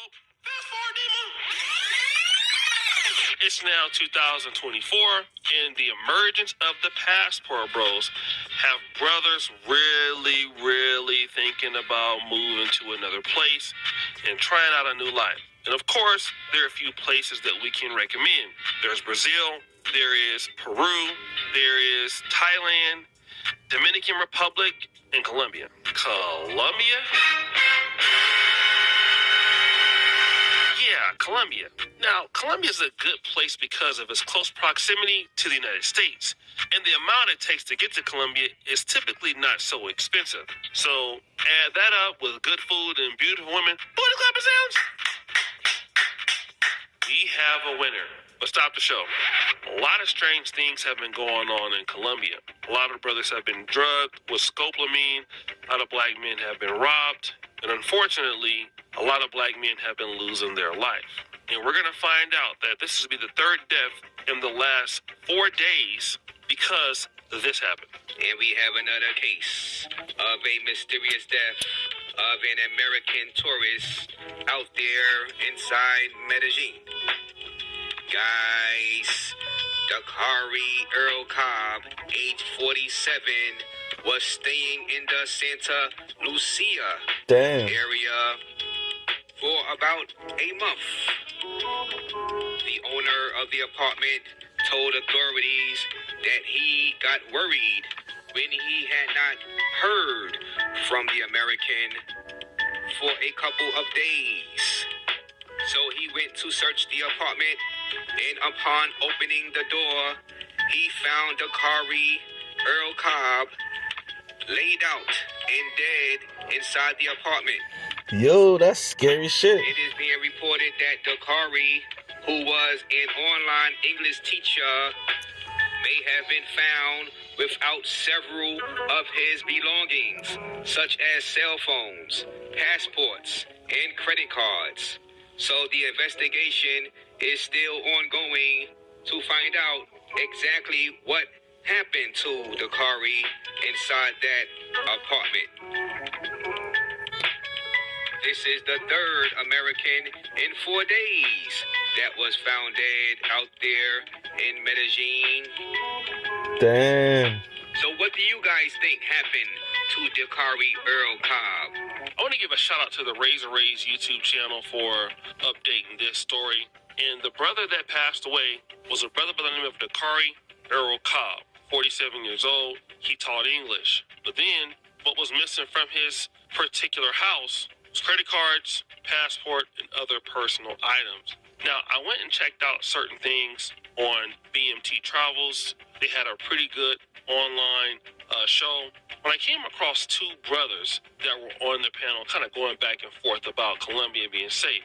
Fast forward, It's now 2024, and the emergence of the Passport Bros have brothers really thinking about moving to another place and trying out a new life. And of course, there are a few places that we can recommend. There's Brazil, there is Peru, there is Thailand, Dominican Republic, and Colombia. Colombia? Yeah, Colombia. Now, Colombia is a good place because of its close proximity to the United States, and the amount it takes to get to Colombia is typically not so expensive. So, add that up with good food and beautiful women. Booty clapping sounds. We have a winner. But stop the show. A lot of strange things have been going on in Colombia. A lot of brothers have been drugged with scopolamine. A lot of black men have been robbed. And unfortunately, a lot of black men have been losing their life. And we're going to find out that this will be the third death in the last 4 days because this happened. And we have another case of a mysterious death of an American tourist out there inside Medellin. Guys, Dakari Earl Cobb, age 47, was staying in the Santa Lucia area for about a month. The owner of the apartment told authorities that he got worried when he had not heard from the American for a couple of days. So he went to search the apartment, and upon opening the door, he found Dakari Earl Cobb laid out and dead inside the apartment. Yo, that's scary shit. It is being reported that Dakari, who was an online English teacher, may have been found without several of his belongings, such as cell phones, passports, and credit cards. So the investigation is still ongoing to find out exactly what happened to Dakari inside that apartment. This is the third American in 4 days that was found dead out there in Medellin. Damn. So what do you guys think happened to Dakari Earl Cobb? I want to give a shout out to the Razor Rays YouTube channel for updating this story. And the brother that passed away was a brother by the name of Dakari Earl Cobb, 47 years old. He taught English. But then what was missing from his particular house was credit cards, passport, and other personal items. Now, I went and checked out certain things on BMT Travels. They had a pretty good online show. When I came across two brothers that were on the panel kind of going back and forth about Colombia being safe.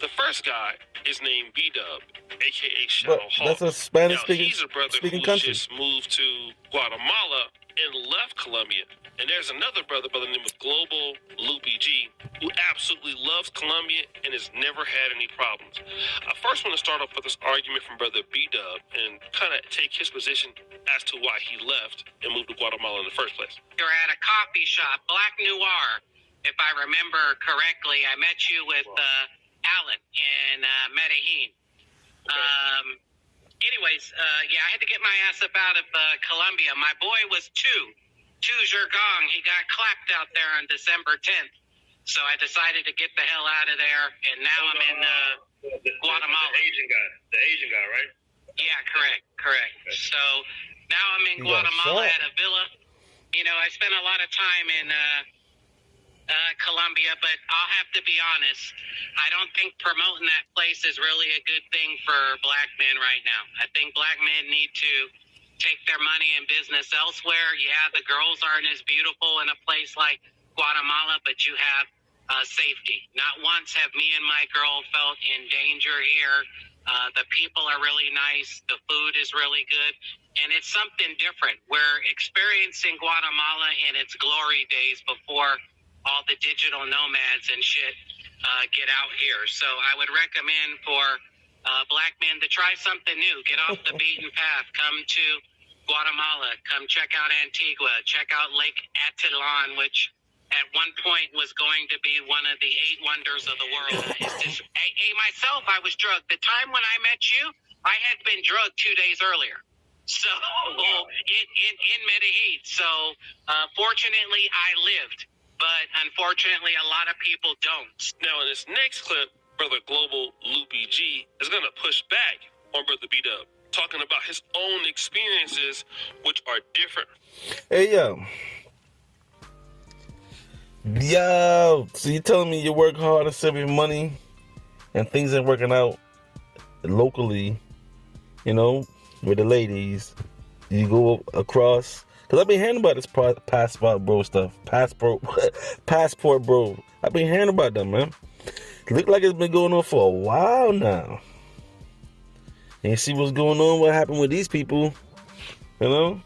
The first guy is named B-Dub, a.k.a. Shadow Hawk. That's a Spanish-speaking He's a brother who country. just moved to Guatemala and left Colombia. And there's another brother by the name of Global Loopy G who absolutely loves Colombia and has never had any problems. I first want to start off with this argument from brother B-Dub and kind of take his position as to why he left and moved to Guatemala in the first place. You're at a coffee shop, Black Noir, if I remember correctly. I met you with Alan in Medellin. Yeah, I had to get my ass up out of Colombia. My boy was two Zergong. He got clapped out there on December 10th. So I decided to get the hell out of there, and now I'm in Guatemala. The Asian guy, right? Yeah, correct. Okay. So now I'm in Guatemala at a villa. You know, I spent a lot of time in Colombia, but I'll have to be honest. I don't think promoting that place is really a good thing for black men right now. I think black men need to take their money and business elsewhere. Yeah, the girls aren't as beautiful in a place like Guatemala, but you have safety. Not once have me and my girl felt in danger here. The people are really nice. The food is really good. And it's something different. We're experiencing Guatemala in its glory days before all the digital nomads and shit get out here. So I would recommend for black men to try something new. Get off the beaten path. Come to Guatemala. Come check out Antigua. Check out Lake Atitlán, which at one point was going to be one of the 8 wonders of the world. Myself, I was drugged. The time when I met you, I had been drugged 2 days earlier. So in Medellin. So fortunately, I lived, but unfortunately, a lot of people don't. Now, in this next clip, Brother Global Loopy G is going to push back on Brother B-Dub, talking about his own experiences, which are different. Hey, yo. Yo, so you telling me you work hard to save your money and things ain't working out locally, you know, with the ladies. You go across, because I've been hearing about this passport bro stuff. Passport bro. I've been hearing about that, man. Look like it's been going on for a while now. And you see what's going on, what happened with these people, you know?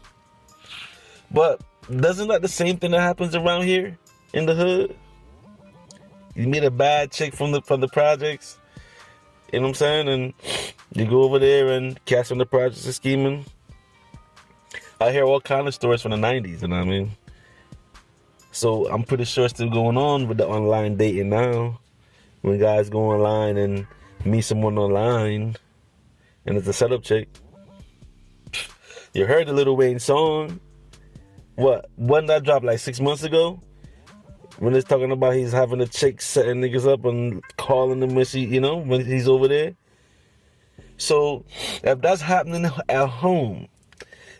But doesn't that the same thing that happens around here in the hood? You meet a bad chick from the projects, you know what I'm saying? And you go over there and catch on the projects and scheming. I hear all kind of stories from the 90s, you know what I mean? So I'm pretty sure it's still going on with the online dating now. When guys go online and meet someone online and it's a setup chick. You heard the Lil Wayne song. What? Wasn't that dropped like 6 months ago? When it's talking about he's having a chick setting niggas up and calling them when she, you know, when he's over there. So if that's happening at home,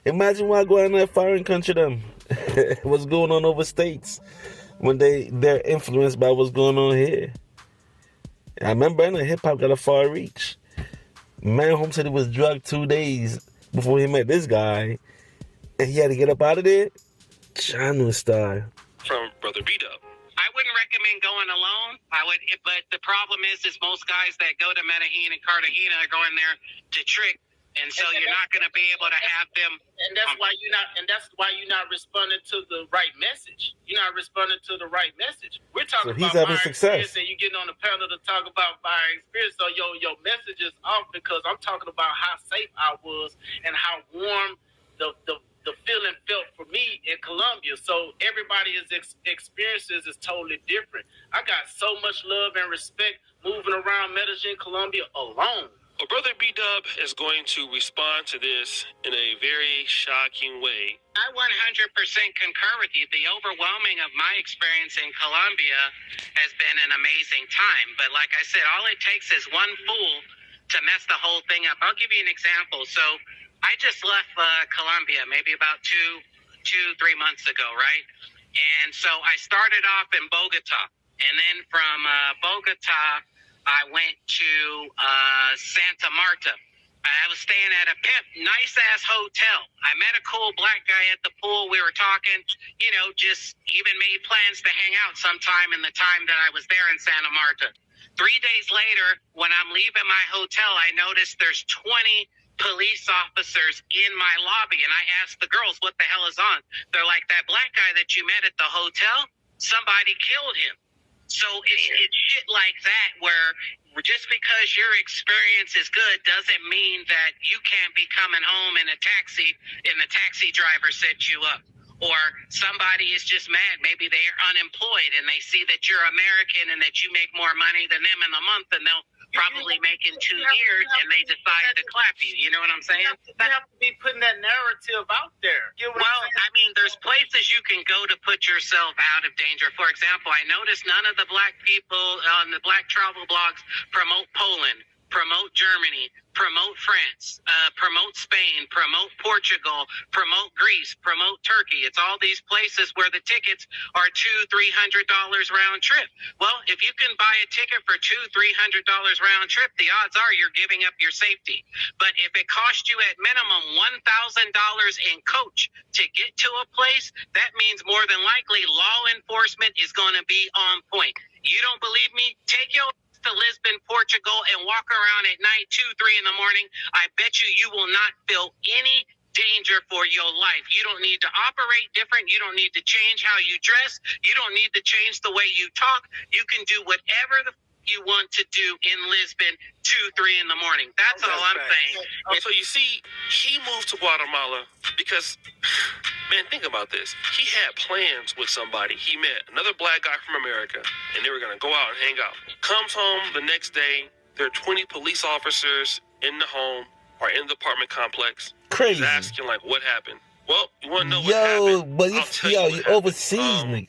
imagine why I go out in that foreign country them. What's going on over states when they're influenced by what's going on here. I remember in hip hop got a far reach. Man home said he was drugged 2 days before he met this guy, and he had to get up out of there. Channel style. From Brother B-Dub. I wouldn't recommend going alone. But the problem is most guys that go to Medellin and Cartagena are going there to trick, and so you're not going to be able to have them. And that's why you're not. And that's why you're not responding to the right message. You're not responding to the right message. We're talking he's about having my success. experience, and you getting on the panel to talk about my experience. So your message is off because I'm talking about how safe I was and how warm the feeling felt for me in Colombia. So everybody's experiences is totally different. I got so much love and respect moving around Medellin, Colombia alone. Well, Brother B-Dub is going to respond to this in a very shocking way. I 100% concur with you. The overwhelming of my experience in Colombia has been an amazing time. But like I said, all it takes is one fool to mess the whole thing up. I'll give you an example. So I just left Colombia maybe about 3 months ago, right? And so I started off in Bogota. And then from Bogota, I went to Santa Marta. I was staying at a nice-ass hotel. I met a cool black guy at the pool. We were talking, you know, just even made plans to hang out sometime in the time that I was there in Santa Marta. 3 days later, when I'm leaving my hotel, I noticed there's 20 police officers in my lobby. And I asked the girls, what the hell is on? They're like, that black guy that you met at the hotel, somebody killed him. So it's shit like that where just because your experience is good doesn't mean that you can't be coming home in a taxi and the taxi driver sets you up. Or somebody is just mad. Maybe they're unemployed and they see that you're American and that you make more money than them in a month and they'll probably make in 2 years and they decide to clap you. You know what I'm saying? You have to be putting that narrative out there. Well, I mean, there's places you can go to put yourself out of danger. For example, I noticed none of the black people on the black travel blogs promote Poland, promote Germany, promote France, promote Spain, promote Portugal, promote Greece, promote Turkey. It's all these places where the tickets are $200-300 round trip. Well, if you can buy a ticket for $200-300 round trip, the odds are you're giving up your safety. But if it costs you at minimum $1,000 in coach to get to a place, that means more than likely law enforcement is going to be on point. You don't believe me? Take your to Lisbon, Portugal, and walk around at night 2-3 in the morning. I bet you will not feel any danger for your life. You don't need to operate different. You don't need to change how you dress. You don't need to change the way you talk. You can do whatever you want to do in Lisbon 2-3 in the morning. That's all I'm saying. So you see, he moved to Guatemala because, man, think about this. He had plans with somebody. He met another black guy from America, and they were going to go out and hang out. Comes home the next day. There are 20 police officers in the home or in the apartment complex. Crazy. He's asking, like, what happened? Well, you want to know what happened? But you overseas, nigga.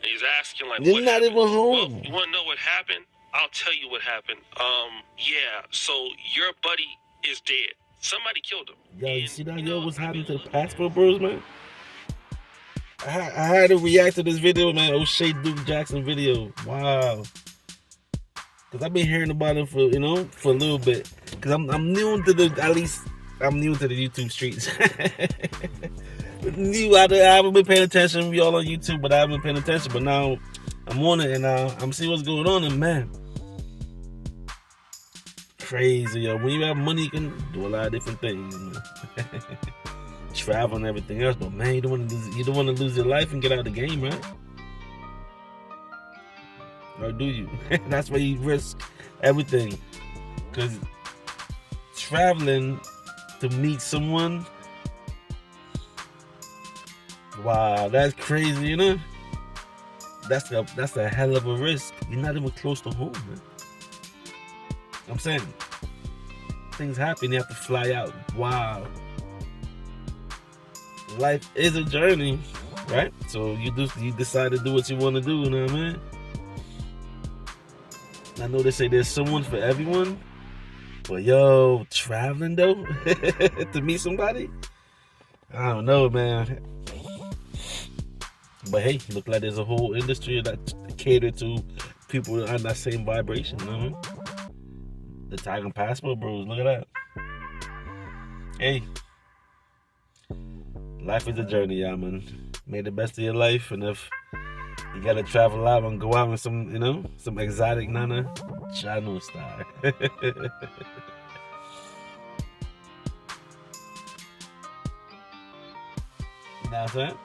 And he's asking, like, You're what not happened? even home. Well, you want to know what happened? I'll tell you what happened. Yeah, so your buddy is dead. Somebody killed him. Yo, you see that? Yo, what's happening to the Passport Bros, man? I had to react to this video, man. O'Shea Duke Jackson video. Wow. Because I've been hearing about him for, for a little bit. Because I'm new to I'm new to the YouTube streets. I haven't been paying attention. We all on YouTube, but I haven't been paying attention. But now I'm on it, and I'm seeing what's going on, and man, crazy, yo. When you have money, you can do a lot of different things, man. Travel and everything else, but man, you don't want to lose your life and get out of the game, right? Or do you? That's why you risk everything, because traveling to meet someone. Wow, that's crazy, That's a hell of a risk. You're not even close to home, man. I'm saying, things happen, you have to fly out. Wow. Life is a journey, right? So you decide to do what you want to do, you know what I mean? I know they say there's someone for everyone, but yo, traveling though, to meet somebody? I don't know, man. But hey, look like there's a whole industry that cater to people on that same vibration, you know what I mean? The Tiger Passport Bros, look at that. Hey, life is a journey, y'all, man. Make the best of your life, and if you gotta travel out and go out with some, some exotic nana, Chano style. You know what I'm saying?